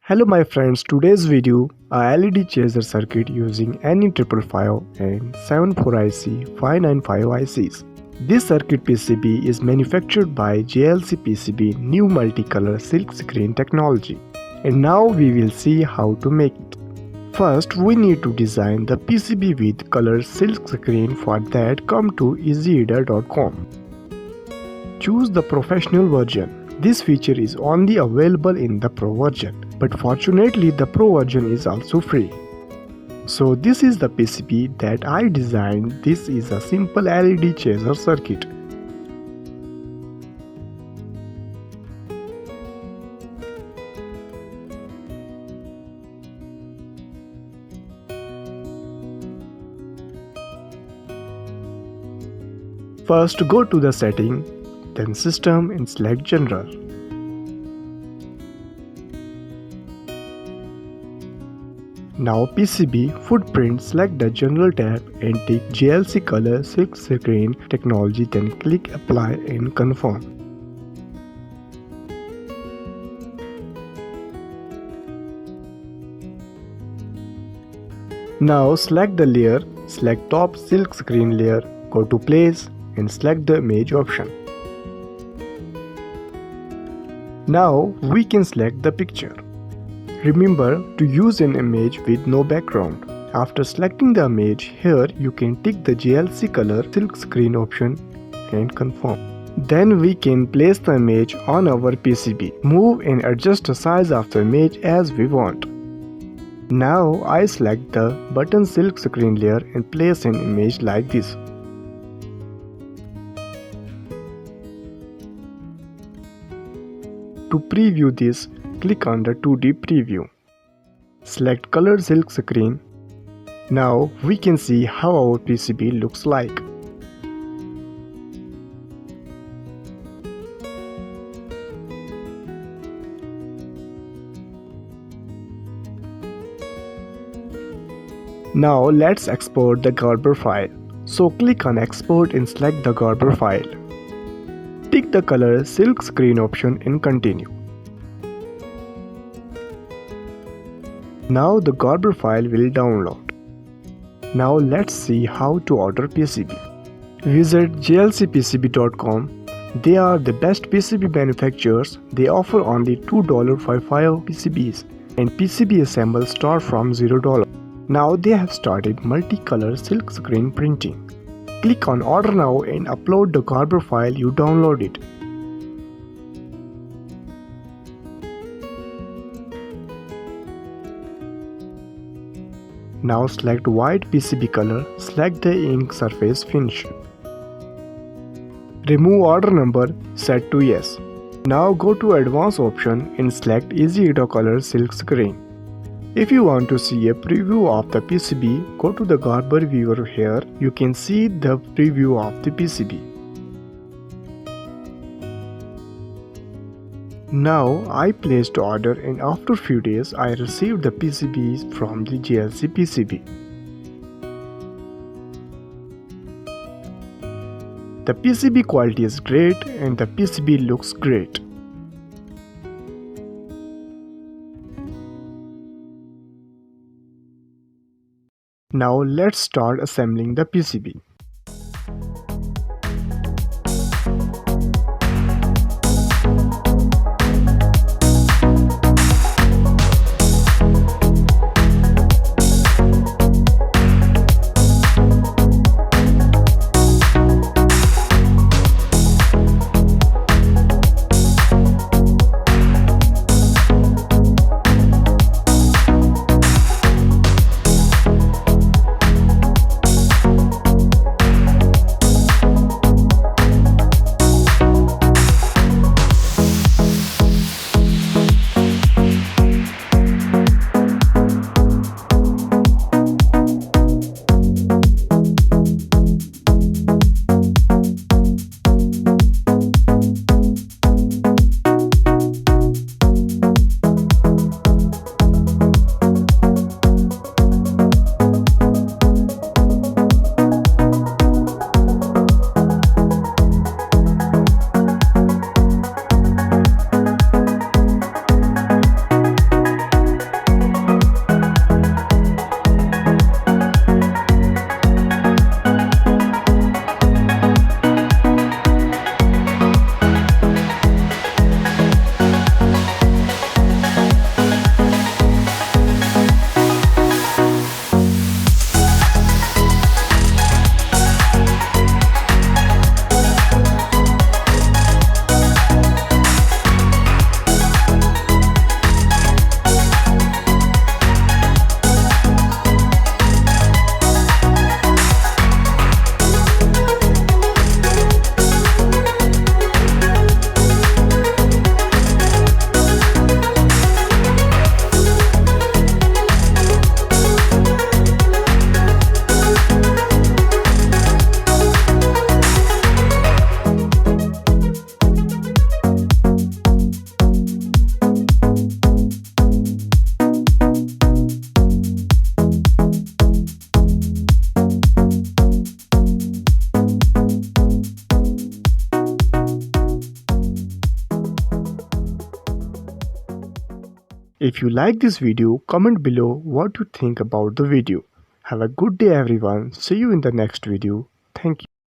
Hello my friends, today's video a LED chaser circuit using NE555 and 74IC595 ICs. This circuit PCB is manufactured by JLCPCB new multicolor silkscreen technology, and now we will see how to make it. First we need to design the PCB with color silkscreen. For that come to easyeda.com. Choose the professional version. This feature is only available in the Pro version, but fortunately the Pro version is also free. So this is the PCB that I designed. This is a simple LED chaser circuit. First go to the setting, then system and select general. Now PCB footprint, select the general tab and take JLCPCB Silkscreen technology, then click apply and confirm. Now select the layer, select top silkscreen layer, go to place and select the image option. Now we can select the picture. Remember to use an image with no background. After selecting the image, here you can tick the JLCPCB Silkscreen option and confirm. Then we can place the image on our PCB. Move and adjust the size of the image as we want. Now I select the button silkscreen layer and place an image like this. To preview this, click on the 2D preview. Select colored silkscreen. Now we can see how our PCB looks like. Now let's export the Gerber file. So click on export and select the Gerber file. Tick the color silkscreen option and continue. Now the Gerber file will download. Now let's see how to order PCB. Visit JLCPCB.com. They are the best PCB manufacturers. They offer only $2.55 PCBs and PCB assemble start from $0. Now they have started multicolor silkscreen printing. Click on order now and upload the Gerber file you downloaded. Now select white PCB color, select the ink surface finish. Remove order number, set to yes. Now go to advanced option and select easyeda color silkscreen. If you want to see a preview of the PCB, go to the Gerber viewer. Here you can see the preview of the PCB. Now I placed order and after few days I received the PCBs from the JLCPCB. The PCB quality is great and the PCB looks great. Now let's start assembling the PCB. If you like this video, comment below what you think about the video. Have a good day everyone. See you in the next video. Thank you.